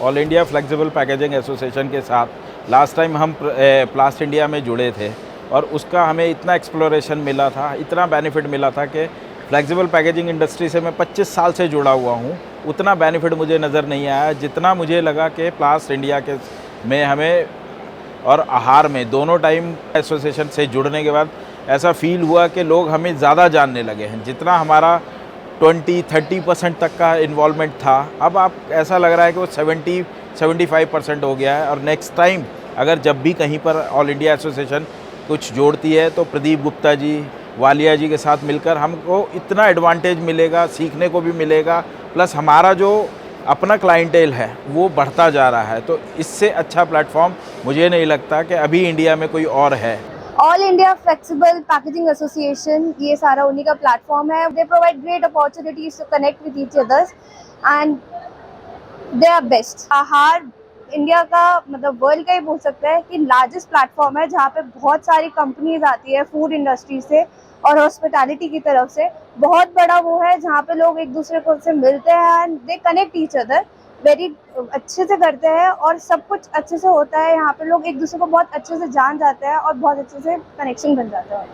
All India flexible packaging association के साथ last time हम प्लास्ट इंडिया में जुड़े थे और उसका हमें इतना एक्सप्लोरेशन मिला था, इतना बेनिफिट मिला था कि फ्लेक्सिबल पैकेजिंग इंडस्ट्री से मैं 25 साल से जुड़ा हुआ हूँ, उतना बेनिफिट मुझे नज़र नहीं आया जितना मुझे लगा कि प्लास्ट इंडिया के में हमें और आहार में दोनों टाइम एसोसिएशन से जुड़ने के बाद ऐसा फील हुआ कि लोग हमें ज़्यादा जानने लगे हैं। जितना हमारा 20-30% तक का इन्वॉल्वमेंट था, अब आप ऐसा लग रहा है कि वो 70-75% हो गया है। और नेक्स्ट टाइम अगर जब भी कहीं पर ऑल इंडिया एसोसिएशन कुछ जोड़ती है तो प्रदीप गुप्ता जी, वालिया जी के साथ मिलकर हमको इतना एडवांटेज मिलेगा, सीखने को भी मिलेगा, प्लस हमारा जो अपना क्लाइंटेल है वो बढ़ता जा रहा है। तो इससे अच्छा प्लेटफॉर्म मुझे नहीं लगता कि अभी इंडिया में कोई और है। All India flexible packaging association ये सारा उन्हीं का प्लेटफॉर्म है। They provide great opportunities to connect with each others and they are best. Aahar India का मतलब वर्ल्ड का ही बोल सकते हैं कि लार्जेस्ट प्लेटफॉर्म है जहाँ पे बहुत सारी कंपनीज आती है फूड इंडस्ट्री से और हॉस्पिटैलिटी की तरफ से। बहुत बड़ा वो है जहाँ पे लोग एक दूसरे को से मिलते हैं and they connect each other very अच्छे से करते हैं और सब कुछ अच्छे से होता है। यहाँ पे लोग एक दूसरे को बहुत अच्छे से जान जाते हैं और बहुत अच्छे से कनेक्शन बन जाता है।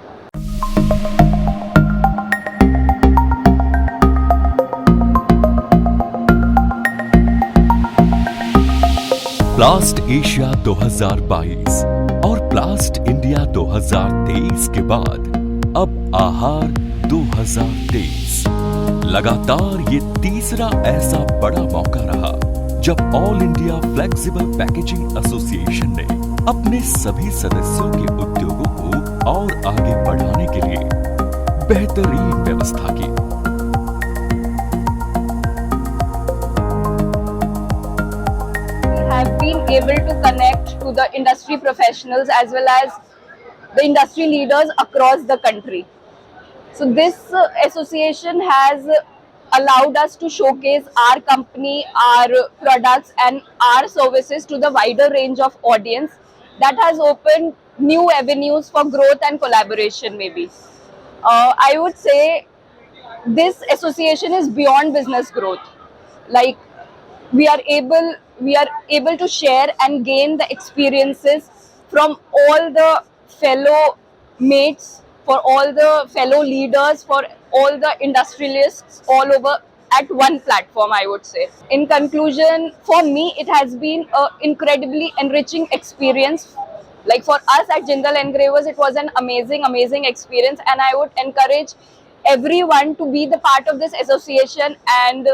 प्लास्ट एशिया 2022 और प्लास्ट इंडिया 2023 के बाद अब आहार 2023 लगातार ये तीसरा ऐसा बड़ा मौका रहा जब all India flexible packaging association ने अपने सभी सदस्यों के उद्योगों को और आगे बढ़ाने के लिए बेहतरीन व्यवस्था की। Have been able to connect to the industry professionals as well as the industry leaders across the country. So this association has allowed us to showcase our company, our products and our services to the wider range of audience. That has opened new avenues for growth and collaboration maybe. I would say this association is beyond business growth. Like we are able to share and gain the experiences from all the fellow mates, for all the fellow leaders, for all the industrialists all over at one platform, I would say. In conclusion, for me, it has been an incredibly enriching experience. Like for us at Jindal Engravers, it was an amazing experience, and I would encourage everyone to be the part of this association and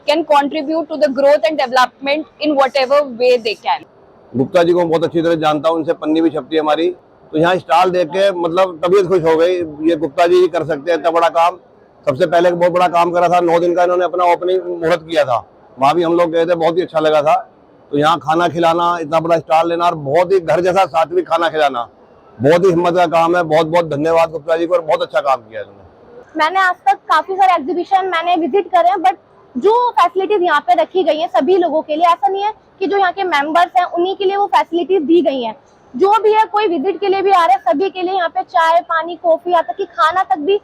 can contribute to the growth and development in whatever way they can. Gupta ji को मैं बहुत अच्छी तरह जानता हूँ, उनसे पन्नी भी छपती है हमारी, तो यहाँ स्टॉल देख के मतलब तबीयत खुश हो गई। ये गुप्ता जी कर सकते हैं इतना बड़ा काम। सबसे पहले बहुत बड़ा काम करा था, 9 दिन का इन्होंने अपना ओपनिंग मुहूर्त किया था, वहाँ भी हम लोग गए थे, बहुत ही अच्छा लगा था। तो यहाँ खाना खिलाना, इतना बड़ा स्टॉल लेना और बहुत ही घर जैसा सात्विक खाना खिलाना, बहुत ही हिम्मत का काम है। बहुत बहुत धन्यवाद गुप्ता जी को, और बहुत अच्छा काम किया इन्होंने। मैंने आज तक काफी सारे एग्जीबिशन मैंने विजिट करे हैं, बट जो फैसिलिटीज यहाँ पे रखी गई हैं सभी लोगों के लिए, ऐसा नहीं है कि जो यहाँ के मेंबर्स हैं उन्हीं के लिए वो फैसिलिटीज दी गई हैं। जो भी है, कोई विजिट के लिए भी आ रहे हैं, सभी के लिए यहाँ पे चाय, पानी, कॉफी, यहाँ तक कि खाना तक भी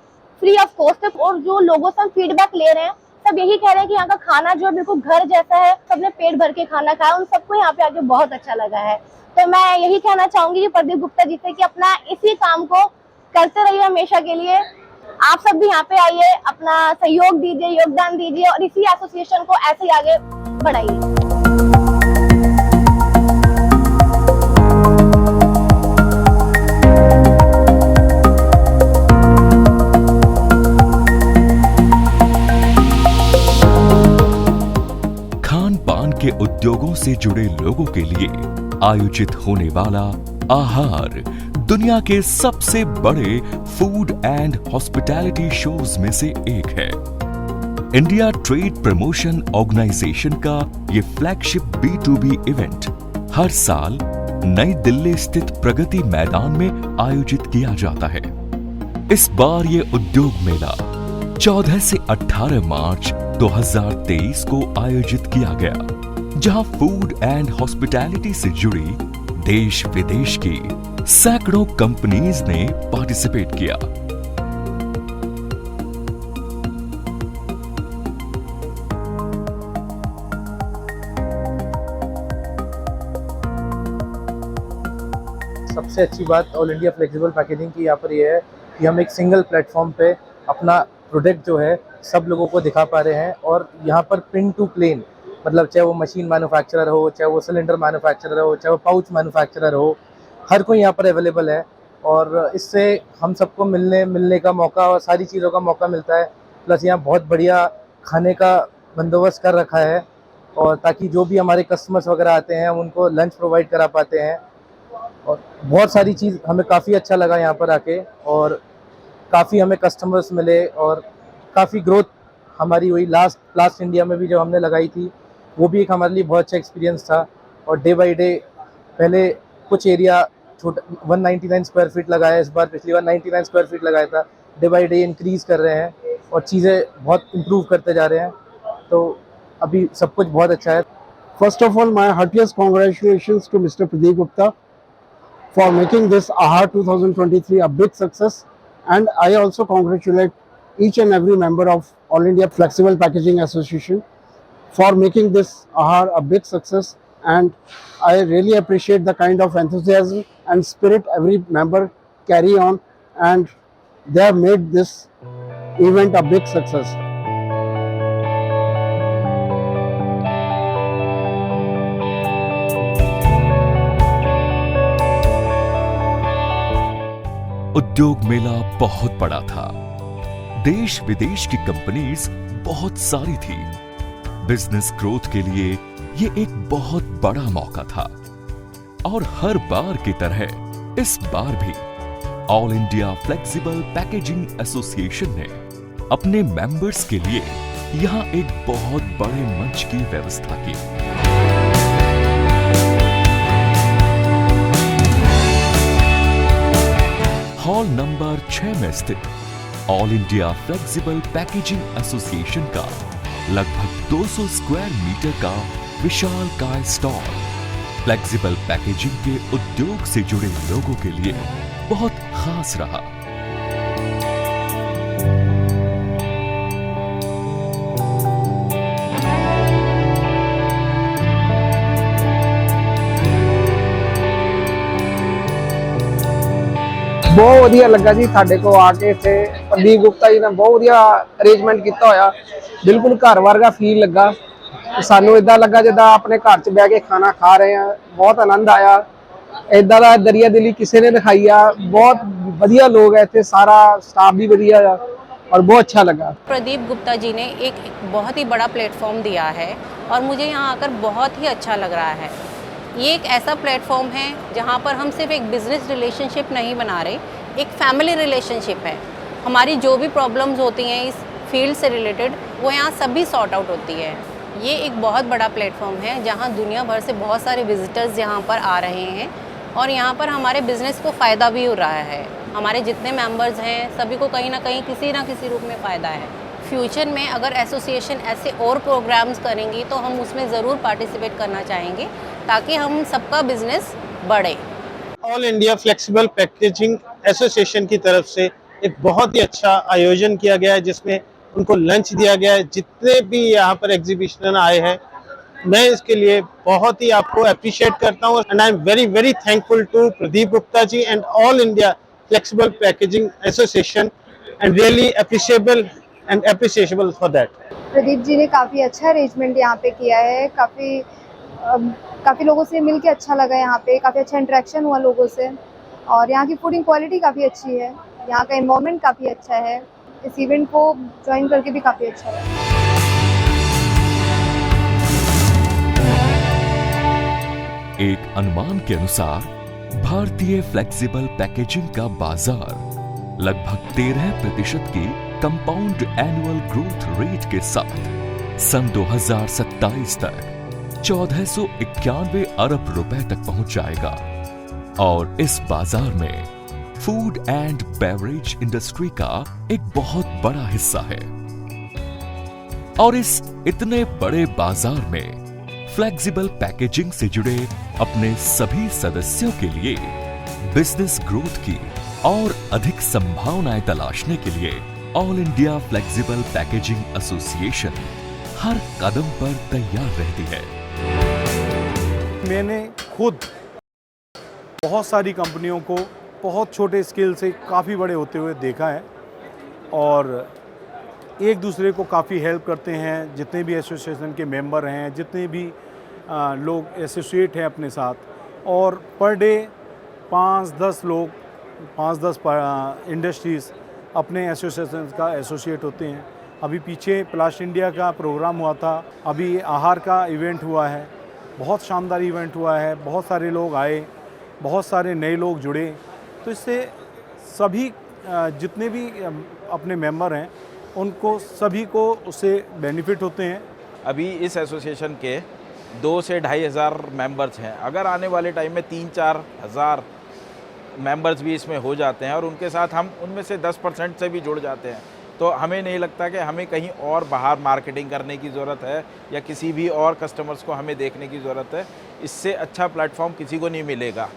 फ्री ऑफ कॉस्ट है। और जो लोगों से हम फीडबैक ले रहे हैं, सब यही कह रहे हैं कि यहाँ का खाना जो है बिल्कुल घर जैसा है, सबने पेट भर के खाना खाया, उन सबको यहाँ पे आके बहुत अच्छा लगा है। तो मैं यही कहना चाहूंगी प्रदीप गुप्ता जी से कि अपना इसी काम को करते रहिए हमेशा के लिए। आप सब भी यहाँ पे आइए, अपना सहयोग दीजिए, योगदान दीजिए और इसी एसोसिएशन को ऐसे ही आगे बढ़ाइए। खान पान के उद्योगों से जुड़े लोगों के लिए आयोजित होने वाला आहार दुनिया के सबसे बड़े फूड एंड हॉस्पिटैलिटी शोज में से एक है। इंडिया ट्रेड प्रमोशन ऑर्गेनाइजेशन का ये फ्लैगशिप B2B इवेंट हर साल नई दिल्ली स्थित प्रगति मैदान में आयोजित किया जाता है। इस बार ये उद्योग मेला 14 से 18 मार्च 2023 को आयोजित किया गया, जहां फूड एंड हॉस्पिटैलिटी से जुड़ी देश विदेश की सैकड़ों कंपनीज ने पार्टिसिपेट किया। सबसे अच्छी बात ऑल इंडिया फ्लेक्सिबल पैकेजिंग की यहाँ पर ये है कि हम एक सिंगल प्लेटफॉर्म पे अपना प्रोडक्ट जो है सब लोगों को दिखा पा रहे हैं। और यहाँ पर पिन टू प्लेन, मतलब चाहे वो मशीन मैन्युफैक्चरर हो, चाहे वो सिलेंडर मैन्युफैक्चरर हो, चाहे वो पाउच मैन्युफैक्चरर हो, हर कोई यहाँ पर अवेलेबल है। और इससे हम सबको मिलने का मौका और सारी चीज़ों का मौका मिलता है। प्लस यहाँ बहुत बढ़िया खाने का बंदोबस्त कर रखा है, और ताकि जो भी हमारे कस्टमर्स वगैरह आते हैं हम उनको लंच प्रोवाइड करा पाते हैं। और बहुत सारी चीज़ हमें काफ़ी अच्छा लगा यहाँ पर आके, और काफ़ी हमें कस्टमर्स मिले, और काफ़ी ग्रोथ हमारी हुई। लास्ट इंडिया में भी जो हमने लगाई थी वो भी एक हमारे लिए बहुत अच्छा एक्सपीरियंस था। और डे बाई डे पहले कुछ एरिया छोटा 199 स्क्वायर फीट लगाया, इस बार पिछली बार 99 स्क्वायर फीट लगाया था। डे बाई डे इंक्रीज़ कर रहे हैं और चीज़ें बहुत इम्प्रूव करते जा रहे हैं, तो अभी सब कुछ बहुत अच्छा है। First of all, my heartiest congratulations to Mr. Pradeep Gupta for making this AHAR 2023 a big success, and I also congratulate each and every member of All India Flexible Packaging Association for making this AHAR a big success, and I really appreciate the kind of enthusiasm and spirit every member carry on, and they have made this event a big success. उद्योग मेला बहुत बड़ा था। देश विदेश की companies बहुत सारी थी। बिजनेस ग्रोथ के लिए ये एक बहुत बड़ा मौका था। और हर बार की तरह इस बार भी all India flexible packaging association ने अपने मेंबर्स के लिए यहां एक बहुत बड़े मंच की व्यवस्था की। हॉल नंबर 6 में स्थित all India flexible packaging association का लगभग 200 स्क्वायर मीटर का विशालकाय स्टॉल फ्लेक्सिबल पैकेजिंग के उद्योग से जुड़े लोगों के लिए बहुत खास रहा। बहुत वधिया लगा जी साडे को आके। इत्थे प्रदीप गुप्ता जी ने बहुत वधिया अरेंजमेंट किया होया, बिल्कुल घर वर्गा फील लगा। सानू इदां लगा जिद्दां अपने घर च बैठ के खाना खा रहे हैं। बहुत आनंद आया। इदां दा दरिया दिली किसी ने दिखाई आ। बहुत वधिया लोग है इत्थे, सारा स्टाफ भी वधिया आ और बहुत अच्छा लगा। प्रदीप गुप्ता जी ने एक बहुत ही बड़ा प्लेटफॉर्म दिया है और मुझे यहाँ आकर बहुत ही अच्छा लग रहा है। ये एक ऐसा प्लेटफॉर्म है जहाँ पर हम सिर्फ एक बिज़नेस रिलेशनशिप नहीं बना रहे, एक फैमिली रिलेशनशिप है। हमारी जो भी प्रॉब्लम्स होती हैं इस फील्ड से रिलेटेड वो यहाँ सभी सॉर्ट आउट होती है। ये एक बहुत बड़ा प्लेटफॉर्म है जहाँ दुनिया भर से बहुत सारे विजिटर्स यहाँ पर आ रहे हैं और यहाँ पर हमारे बिज़नेस को फ़ायदा भी हो रहा है। हमारे जितने मेंबर्स हैं सभी को कहीं ना कहीं किसी ना किसी रूप में फ़ायदा है। फ्यूचर में अगर एसोसिएशन ऐसे और प्रोग्राम्स करेंगी तो हम उसमें ज़रूर पार्टिसिपेट करना चाहेंगे ताकि हम सबका बिजनेस बढ़े। All India flexible packaging association की तरफ से एक बहुत ही अच्छा आयोजन किया गया है जिसमें उनको लंच दिया गया है। जितने भी यहाँ पर एग्जीबिशन आए हैं मैं इसके लिए बहुत ही आपको अप्रिशिएट करता हूँ and I am very very thankful to Pradeep Gupta ji and all India flexible packaging association and really appreciable and appreciable for that. Pradeep ji ने काफ़ी अच्छा अरेंजमेंट यहाँ पे किया है। काफ़ी लोगों से मिल के अच्छा लगा। यहाँ पे काफ़ी अच्छा इंटरेक्शन हुआ लोगों से और यहाँ की फूडिंग क्वालिटी काफ़ी अच्छी है। यहाँ का एनवायरनमेंट काफ़ी अच्छा है। इस इवेंट को ज्वाइन करके भी काफ़ी अच्छा लगा। एक अनुमान के अनुसार भारतीय फ्लेक्सिबल पैकेजिंग का बाजार लगभग 13% की कंपाउंड एनुअल ग्रोथ रेट के साथ सन 2027 तक 1491 अरब रुपए तक पहुंच जाएगा और इस बाजार में फूड एंड बेवरेज इंडस्ट्री का एक बहुत बड़ा हिस्सा है। और इस इतने बड़े बाजार में फ्लेक्सिबल पैकेजिंग से जुड़े अपने सभी सदस्यों के लिए बिजनेस ग्रोथ की और अधिक संभावनाएं तलाशने के लिए all India flexible packaging association हर कदम पर तैयार रहती है। मैंने खुद बहुत सारी कंपनियों को बहुत छोटे स्केल से काफ़ी बड़े होते हुए देखा है और एक दूसरे को काफ़ी हेल्प करते हैं। जितने भी एसोसिएशन के मेंबर हैं, जितने भी लोग एसोसिएट हैं अपने साथ, और पर डे 5-10 लोग, 5-10 इंडस्ट्रीज़ अपने एसोसिएशन का एसोसिएट होते हैं। अभी पीछे प्लास्ट इंडिया का प्रोग्राम हुआ था, अभी आहार का इवेंट हुआ है, बहुत शानदार इवेंट हुआ है, बहुत सारे लोग आए, बहुत सारे नए लोग जुड़े। तो इससे सभी जितने भी अपने मेंबर हैं उनको सभी को उससे बेनिफिट होते हैं। अभी इस एसोसिएशन के 2 से 2,500 मेंबर्स हैं। अगर आने वाले टाइम में 3-4 हज़ार मेंबर्स भी इसमें हो जाते हैं और उनके साथ हम उनमें से 10% से भी जुड़ जाते हैं, तो हमें नहीं लगता कि हमें कहीं और बाहर मार्केटिंग करने की ज़रूरत है या किसी भी और कस्टमर्स को हमें देखने की ज़रूरत है। इससे अच्छा प्लेटफॉर्म किसी को नहीं मिलेगा।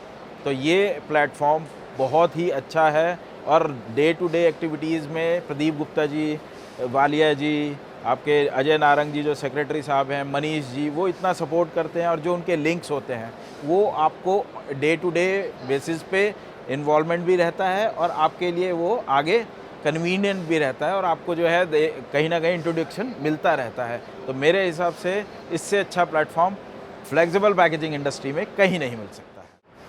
तो ये प्लेटफॉर्म बहुत ही अच्छा है और डे टू डे एक्टिविटीज़ में प्रदीप गुप्ता जी, वालिया जी, आपके अजय नारंग जी जो सेक्रेटरी साहब हैं, मनीष जी, वो इतना सपोर्ट करते हैं और जो उनके लिंक्स होते हैं वो आपको डे टू डे बेसिस पे इन्वॉल्वमेंट भी रहता है और आपके लिए वो आगे कन्वीनियंट भी रहता है और आपको जो है कहीं ना कहीं इंट्रोडक्शन मिलता रहता है। तो मेरे हिसाब से इससे अच्छा प्लेटफॉर्म फ्लेक्सिबल पैकेजिंग इंडस्ट्री में कहीं नहीं मिल सकता है।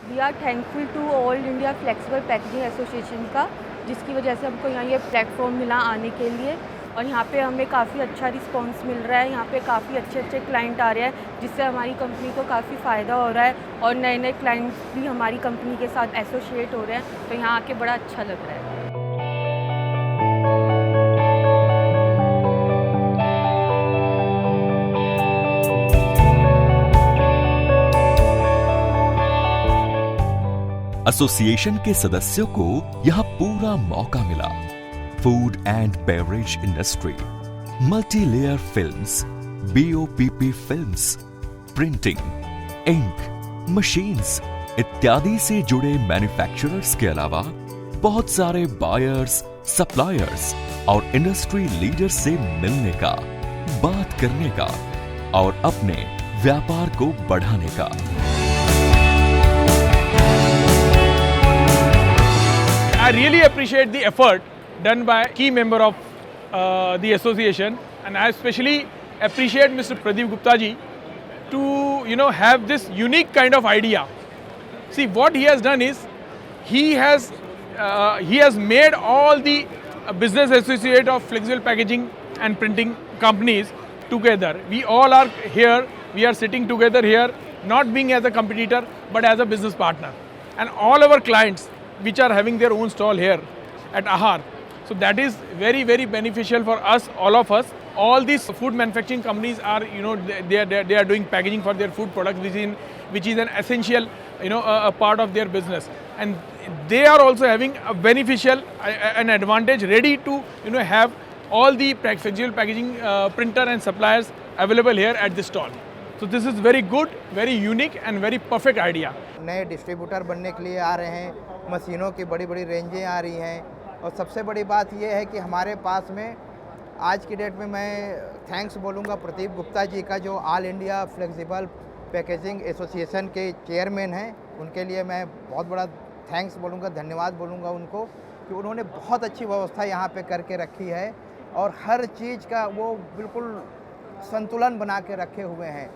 We are thankful to all India flexible packaging association का, जिसकी वजह से हमको यहाँ ये प्लेटफॉर्म मिला आने के लिए और यहाँ पे हमें काफ़ी अच्छा रिस्पांस मिल रहा है। यहाँ पे काफ़ी अच्छे क्लाइंट आ रहे हैं जिससे हमारी कंपनी को काफ़ी फ़ायदा हो रहा है और नए क्लाइंट्स भी हमारी कंपनी के साथ एसोसिएट हो रहे हैं। तो यहाँ आके बड़ा अच्छा लग रहा है। एसोसिएशन के सदस्यों को यहाँ पूरा मौका मिला। Food and beverage industry, multi layer films, BOPP films, printing, ink, machines इत्यादि से जुड़े मैन्युफैक्चरर्स के अलावा बहुत सारे बायर्स, सप्लायर्स और इंडस्ट्री लीडर्स से मिलने का, बात करने का और अपने व्यापार को बढ़ाने का। I really appreciate the effort done by key member of the association, and I especially appreciate Mr. Pradeep Gupta ji to have this unique kind of idea. See, what he has done is he has made all the business associate of flexible packaging and printing companies together. We all are here, we are sitting together here, not being as a competitor but as a business partner, and all our clients which are having their own stall here at Ahar. So that is very, very beneficial for us, all of us. All these food manufacturing companies are, they are doing packaging for their food products, which is an essential, a part of their business. And they are also having a beneficial, an advantage ready to, have all the flexible packaging printer and suppliers available here at this stall. So this is very good, very unique and very perfect idea. नए distributor बनने के लिए आ रहे हैं, मशीनों की बड़ी बड़ी रेंजें आ रही हैं और सबसे बड़ी बात यह है कि हमारे पास में आज की डेट में मैं थैंक्स बोलूँगा प्रदीप गुप्ता जी का, जो all India flexible packaging association के चेयरमैन हैं। उनके लिए मैं बहुत बड़ा थैंक्स बोलूँगा, धन्यवाद बोलूँगा उनको कि उन्होंने बहुत अच्छी व्यवस्था यहाँ पे करके रखी है और हर चीज़ का वो बिल्कुल संतुलन बना के रखे हुए हैं।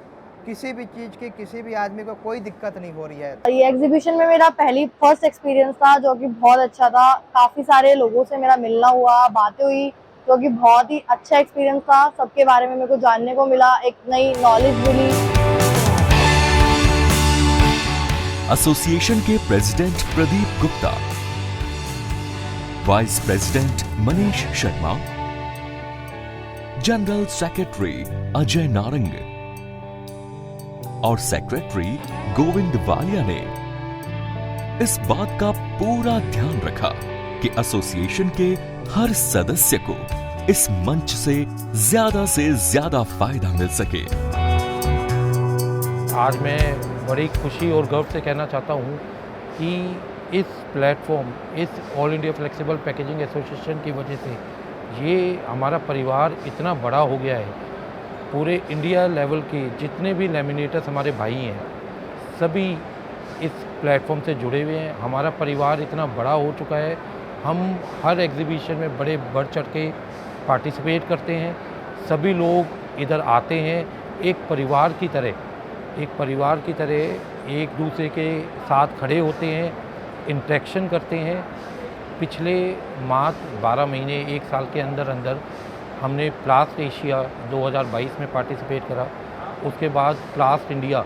किसी भी चीज़ की किसी भी आदमी को कोई दिक्कत नहीं हो रही है। ये एग्जीबिशन में मेरा फर्स्ट एक्सपीरियंस था जो कि बहुत अच्छा था। काफ़ी सारे लोगों से मेरा मिलना हुआ, बातें हुई, जो कि बहुत ही अच्छा एक्सपीरियंस था। सबके बारे में मेरे को जानने को मिला, एक नई नॉलेज मिली। एसोसिएशन के president Pradeep Gupta, vice president Manish Sharma, general secretary Ajay Narang और सेक्रेटरी गोविंद वालिया ने इस बात का पूरा ध्यान रखा कि एसोसिएशन के हर सदस्य को इस मंच से ज्यादा फायदा मिल सके। आज मैं बड़ी खुशी और गर्व से कहना चाहता हूं कि इस प्लेटफॉर्म, इस all India flexible packaging association की वजह से ये हमारा परिवार इतना बड़ा हो गया है। पूरे इंडिया लेवल के जितने भी लैमिनेटर्स हमारे भाई हैं, सभी इस प्लेटफॉर्म से जुड़े हुए हैं। हमारा परिवार इतना बड़ा हो चुका है, हम हर एग्जीबिशन में बड़े बढ़ चढ़ के पार्टिसिपेट करते हैं। सभी लोग इधर आते हैं एक परिवार की तरह एक दूसरे के साथ खड़े होते हैं, इंटरेक्शन करते हैं। पिछले मात्र 12 महीने 1 साल के अंदर हमने प्लास्ट एशिया 2022 में पार्टिसिपेट करा। उसके बाद प्लास्ट इंडिया,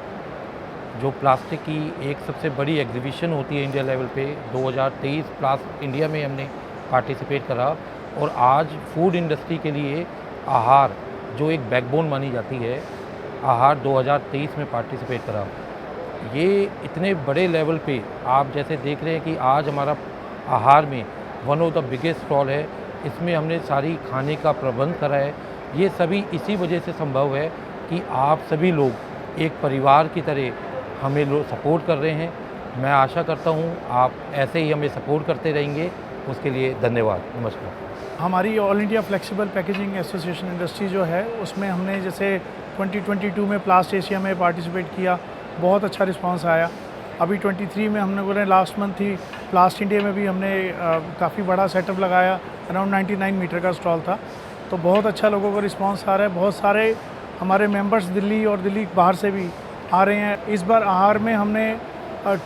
जो प्लास्टिक की एक सबसे बड़ी एग्जीबिशन होती है इंडिया लेवल पे, 2023 प्लास्ट इंडिया में हमने पार्टिसिपेट करा। और आज फूड इंडस्ट्री के लिए आहार, जो एक बैकबोन मानी जाती है, आहार 2023 में पार्टिसिपेट करा। ये इतने बड़े लेवल पे आप जैसे देख रहे हैं कि आज हमारा आहार में one of the biggest stall है, इसमें हमने सारी खाने का प्रबंध करा है। ये सभी इसी वजह से संभव है कि आप सभी लोग एक परिवार की तरह हमें सपोर्ट कर रहे हैं। मैं आशा करता हूँ आप ऐसे ही हमें सपोर्ट करते रहेंगे। उसके लिए धन्यवाद। नमस्कार। हमारी all India flexible packaging association industry जो है, उसमें हमने जैसे 2022 में प्लास्ट एशिया में पार्टिसिपेट किया, बहुत अच्छा रिस्पांस आया। अभी 23 में हमने बोले लास्ट मंथ ही प्लास्ट इंडिया में भी हमने काफ़ी बड़ा सेटअप लगाया, अराउंड 99 मीटर का स्टॉल था। तो बहुत अच्छा लोगों का रिस्पांस आ रहा है। बहुत सारे हमारे मेंबर्स दिल्ली और दिल्ली बाहर से भी आ रहे हैं। इस बार आहार में हमने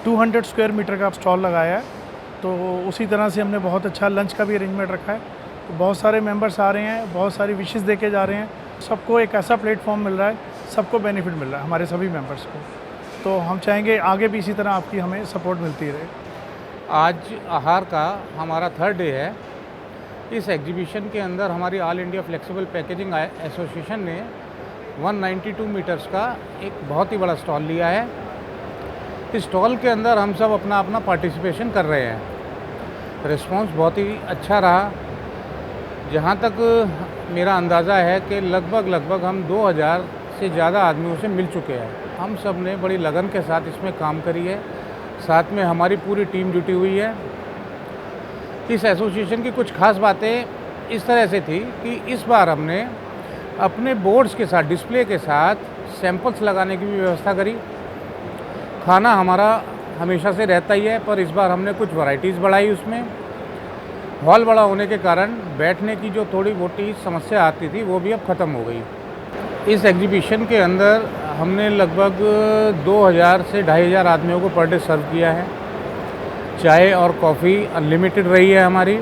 200 स्क्वायर मीटर का स्टॉल लगाया है, तो उसी तरह से हमने बहुत अच्छा लंच का भी अरेंजमेंट रखा है। तो बहुत सारे मेंबर्स आ रहे हैं, बहुत सारी विशेस देके जा रहे हैं। सबको एक ऐसा प्लेटफॉर्म मिल रहा है, सबको बेनिफिट मिल रहा है, हमारे सभी मेंबर्स को। तो हम चाहेंगे आगे भी इसी तरह आपकी हमें सपोर्ट मिलती रहे। आज आहार का हमारा 3rd डे है। इस एग्जीबिशन के अंदर हमारी all India flexible packaging association ने 192 मीटर्स का एक बहुत ही बड़ा स्टॉल लिया है। इस स्टॉल के अंदर हम सब अपना अपना पार्टिसिपेशन कर रहे हैं। रिस्पांस बहुत ही अच्छा रहा। जहाँ तक मेरा अंदाज़ा है कि लगभग हम 2000 से ज़्यादा आदमियों से मिल चुके हैं। हम सब ने बड़ी लगन के साथ इसमें काम करी है, साथ में हमारी पूरी टीम जुटी हुई है। इस एसोसिएशन की कुछ खास बातें इस तरह से थी कि इस बार हमने अपने बोर्ड्स के साथ, डिस्प्ले के साथ सैंपल्स लगाने की भी व्यवस्था करी। खाना हमारा हमेशा से रहता ही है, पर इस बार हमने कुछ वैरायटीज़ बढ़ाई उसमें। हॉल बड़ा होने के कारण बैठने की जो थोड़ी मोटी समस्या आती थी वो भी अब ख़त्म हो गई। इस एग्जीबिशन के अंदर हमने लगभग 2000 से 2500 आदमियों को पर डे सर्व किया है। चाय और कॉफ़ी अनलिमिटेड रही है हमारी।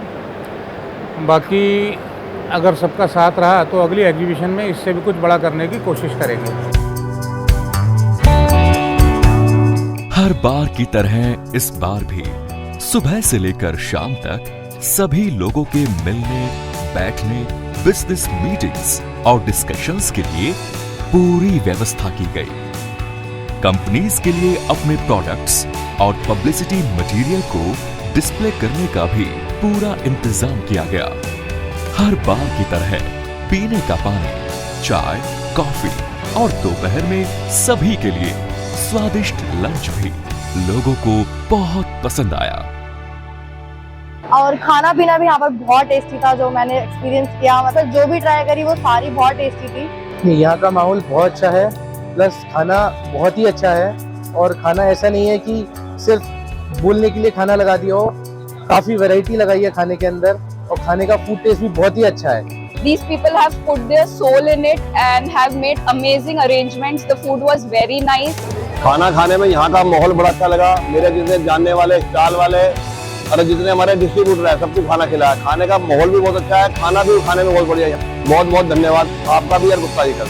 बाकी अगर सबका साथ रहा तो अगली एग्जीबिशन में इससे भी कुछ बड़ा करने की कोशिश करेंगे। हर बार की तरह इस बार भी सुबह से लेकर शाम तक सभी लोगों के मिलने, बैठने, बिजनेस मीटिंग्स और डिस्कशंस के लिए पूरी व्यवस्था की गई। कंपनीज के लिए अपने प्रोडक्ट्स और पब्लिसिटी मटेरियल को डिस्प्ले करने का भी पूरा इंतजाम किया गया। हर बार की तरह पीने का पानी, चाय, कॉफी और दोपहर में सभी के लिए स्वादिष्ट लंच भी लोगों को बहुत पसंद आया। और खाना पीना भी यहाँ पर बहुत टेस्टी था, जो मैंने एक्सपीरियंस किया। मतलब जो भी ट्राई करी वो सारी बहुत टेस्टी थी। यहाँ का माहौल बहुत अच्छा है, प्लस खाना बहुत ही अच्छा है। और खाना ऐसा नहीं है कि सिर्फ बोलने के लिए खाना लगा दिया हो, काफ़ी वैरायटी लगाई है खाने के अंदर, और खाने का फूड टेस्ट भी बहुत ही अच्छा है। These people have put their soul in it and have made amazing arrangements. The food was very nice. खाना खाने में यहाँ का माहौल बड़ा अच्छा लगा। मेरे जितने जानने वाले स्टॉल वाले और जितने हमारे डिस्ट्रीब्यूटर है, सबको खाना खिलाया। खाने का माहौल भी बहुत अच्छा है, खाना भी खाने में बहुत बढ़िया है। बहुत बहुत धन्यवाद आपका भी और गुप्ता जी का।